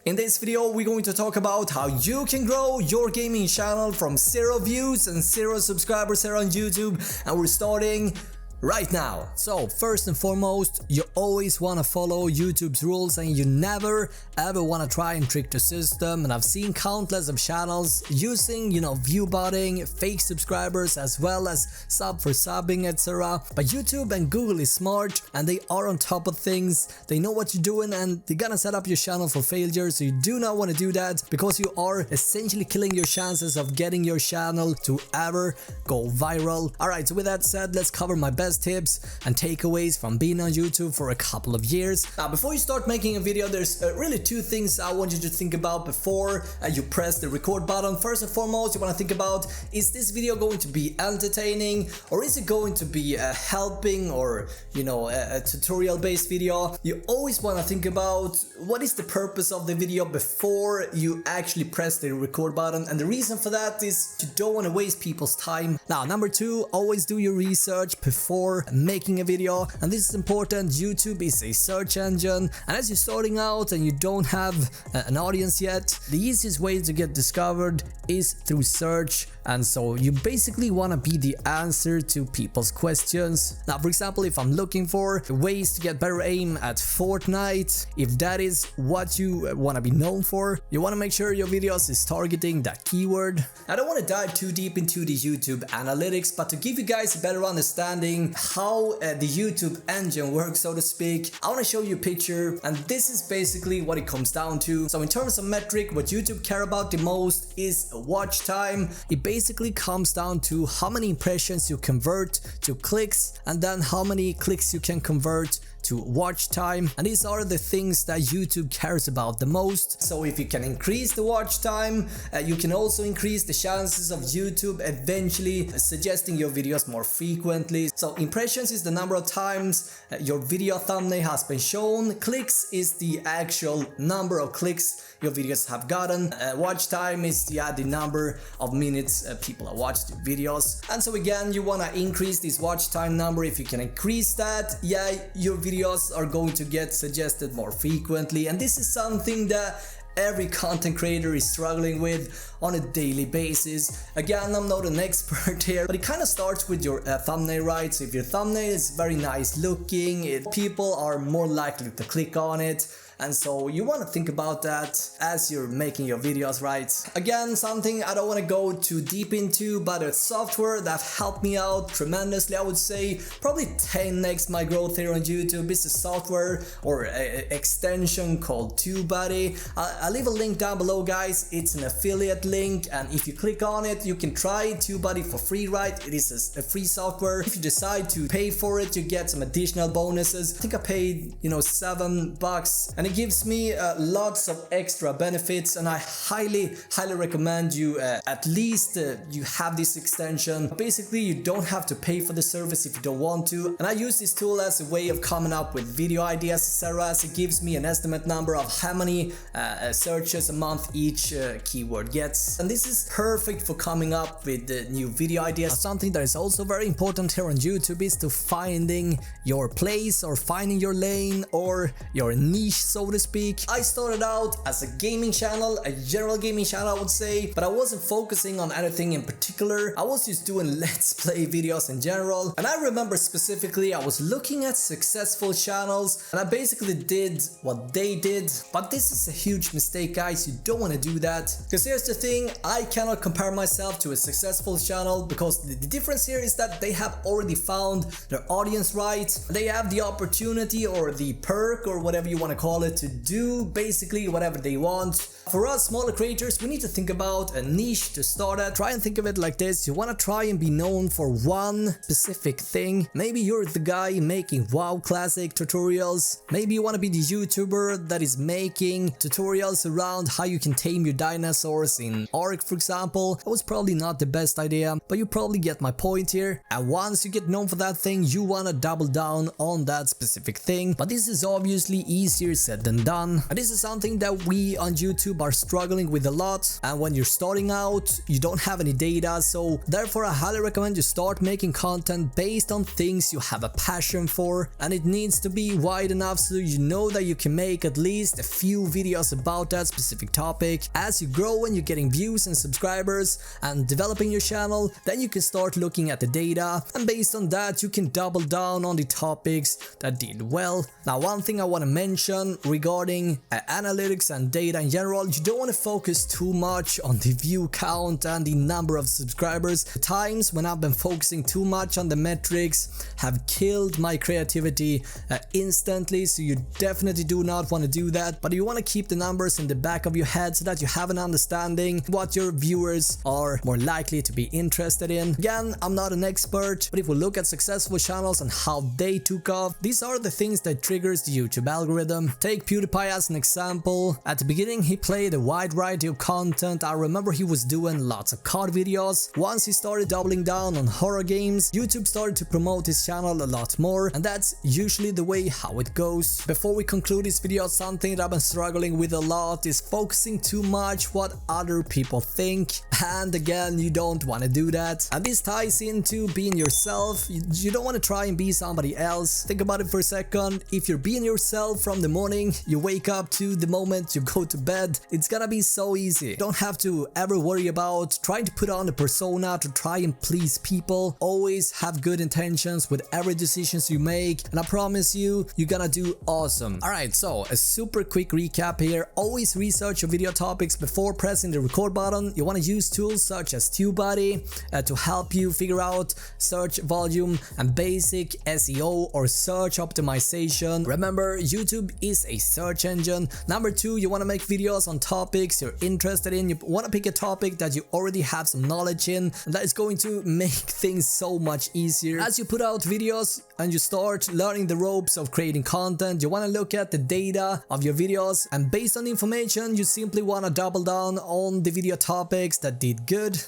In this video, we're going to talk about how you can grow your gaming channel from 0 views and 0 subscribers here on YouTube, and we're starting right now. So first and foremost, you always want to follow YouTube's rules and you never ever want to try and trick the system. And I've seen countless of channels using, view botting, fake subscribers as well as sub for subbing, etc. But YouTube and Google is smart and they are on top of things. They know what you're doing and they're gonna set up your channel for failure. So you do not want to do that because you are essentially killing your chances of getting your channel to ever go viral. Alright, so with that said, let's cover my best tips and takeaways from being on YouTube for a couple of years. Now, before you start making a video, there's really 2 things I want you to think about before you press the record button. First and foremost, you want to think about, is this video going to be entertaining or is it going to be helping or a tutorial based video? You always want to think about what is the purpose of the video before you actually press the record button, and the reason for that is you don't want to waste people's time. Now, number 2, always do your research before making a video, and this is important. YouTube is a search engine, and as you're starting out and you don't have an audience yet, the easiest way to get discovered is through search. And so you basically want to be the answer to people's questions. Now, for example, if I'm looking for ways to get better aim at Fortnite, if that is what you want to be known for, you want to make sure your videos is targeting that keyword. I don't want to dive too deep into the YouTube analytics, but to give you guys a better understanding how the YouTube engine works, so to speak, I want to show you a picture, and this is basically what it comes down to. So in terms of metric, what YouTube care about the most is watch time. It basically comes down to how many impressions you convert to clicks, and then how many clicks you can convert to watch time, and these are the things that YouTube cares about the most. So if you can increase the watch time, you can also increase the chances of YouTube eventually suggesting your videos more frequently. So impressions is the number of times your video thumbnail has been shown. Clicks is the actual number of clicks your videos have gotten. Watch time is the number of minutes people have watched your videos. And so again, you want to increase this watch time number. If you can increase that, your videos are going to get suggested more frequently, and this is something that every content creator is struggling with on a daily basis. Again, I'm not an expert here, but it kind of starts with your thumbnail, right? So if your thumbnail is very nice looking, people are more likely to click on it. And so you want to think about that as you're making your videos, right? Again, something I don't want to go too deep into, but a software that helped me out tremendously, I would say probably 10x my growth here on YouTube, is a software or an extension called Tubebuddy. I'll leave a link down below, guys. It's an affiliate link, and if you click on it, you can try Tubebuddy for free, right? It is a free software. If you decide to pay for it, you get some additional bonuses. I think I paid, $7, and it gives me lots of extra benefits, and I highly recommend you at least you have this extension. Basically, you don't have to pay for the service if you don't want to, and I use this tool as a way of coming up with video ideas, etc. as it gives me an estimate number of how many searches a month each keyword gets, and this is perfect for coming up with new video ideas. Something that is also very important here on YouTube is to finding your place or finding your lane or your niche, so to speak. I started out as a gaming channel, a general gaming channel I would say, but I wasn't focusing on anything in particular. I was just doing let's play videos in general, and I remember specifically I was looking at successful channels and I basically did what they did. But this is a huge mistake, guys. You don't want to do that, because here's the thing, I cannot compare myself to a successful channel because the difference here is that they have already found their audience right. They have the opportunity or the perk or whatever you want to call it to do basically whatever they want. For us smaller creators, we need to think about a niche to start at. Try and think of it like this. You want to try and be known for one specific thing. Maybe you're the guy making WoW Classic tutorials. Maybe you want to be the YouTuber that is making tutorials around how you can tame your dinosaurs in Ark, for example. That was probably not the best idea, but you probably get my point here. And once you get known for that thing, you want to double down on that specific thing. But this is obviously easier said said than done. And this is something that we on YouTube are struggling with a lot. And when you're starting out, you don't have any data, so therefore I highly recommend you start making content based on things you have a passion for, and it needs to be wide enough so you know that you can make at least a few videos about that specific topic. As you grow and you're getting views and subscribers and developing your channel, then you can start looking at the data, and based on that you can double down on the topics that did well. Now, one thing I want to mention regarding analytics and data in general, you don't want to focus too much on the view count and the number of subscribers. The times when I've been focusing too much on the metrics have killed my creativity instantly, so you definitely do not want to do that. But you want to keep the numbers in the back of your head so that you have an understanding what your viewers are more likely to be interested in. Again, I'm not an expert, but if we look at successful channels and how they took off, these are the things that triggers the YouTube algorithm. Take PewDiePie as an example. At the beginning he played a wide variety of content. I remember he was doing lots of COD videos. Once he started doubling down on horror games, YouTube started to promote his channel a lot more, and that's usually the way how it goes. Before we conclude this video, something that I've been struggling with a lot is focusing too much what other people think, and again, you don't want to do that. And this ties into being yourself. You don't want to try and be somebody else. Think about it for a second. If you're being yourself from the morning you wake up to the moment you go to bed, it's gonna be so easy. You don't have to ever worry about trying to put on a persona to try and please people. Always have good intentions with every decisions you make, and I promise you, you're gonna do awesome. Alright, so a super quick recap here. Always research your video topics before pressing the record button. You want to use tools such as Tubebuddy to help you figure out search volume and basic SEO or search optimization. Remember, YouTube is a search engine. Number 2, you want to make videos on topics you're interested in. You want to pick a topic that you already have some knowledge in, and that is going to make things so much easier. As you put out videos and you start learning the ropes of creating content, you want to look at the data of your videos, and based on the information you simply want to double down on the video topics that did good.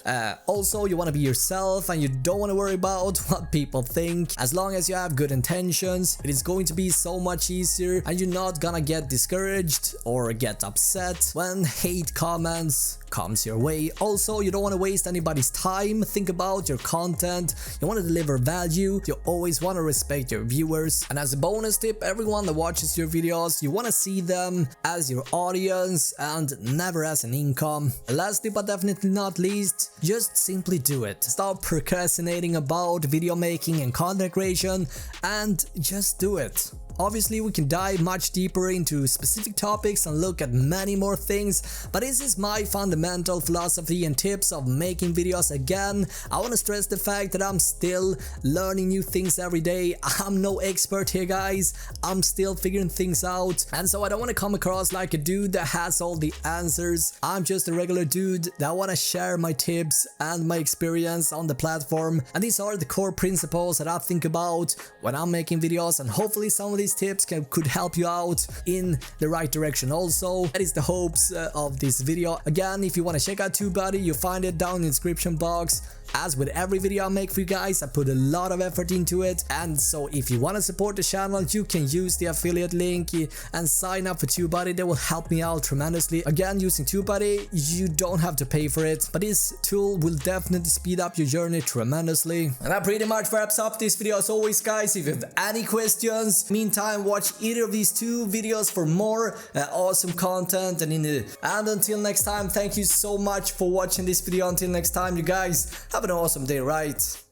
Also, you want to be yourself and you don't want to worry about what people think. As long as you have good intentions, it is going to be so much easier, and you're not gonna get discouraged or get upset when hate comments comes your way. Also, you don't want to waste anybody's time. Think about your content. You want to deliver value. You always want to respect your viewers. And as a bonus tip, everyone that watches your videos, you want to see them as your audience and never as an income. Lastly but definitely not least, just simply do it. Stop procrastinating about video making and content creation and just do it. Obviously, we can dive much deeper into specific topics and look at many more things, but this is my fundamental philosophy and tips of making videos. Again, I want to stress the fact that I'm still learning new things every day. I'm no expert here, guys. I'm still figuring things out, and so I don't want to come across like a dude that has all the answers. I'm just a regular dude that want to share my tips and my experience on the platform, and these are the core principles that I think about when I'm making videos, and hopefully some of these tips could help you out in the right direction. Also, that is the hopes of this video. Again, if you want to check out Tubebuddy, you find it down in the description box. As with every video I make for you guys, I put a lot of effort into it, and so if you want to support the channel, you can use the affiliate link and sign up for Tubebuddy. That will help me out tremendously. Again, using Tubebuddy, you don't have to pay for it, but this tool will definitely speed up your journey tremendously. And that pretty much wraps up this video. As always, guys, if you have any questions, meantime, watch either of these 2 videos for more awesome content. And until next time, thank you so much for watching this video. Until next time, you guys have an awesome day, right?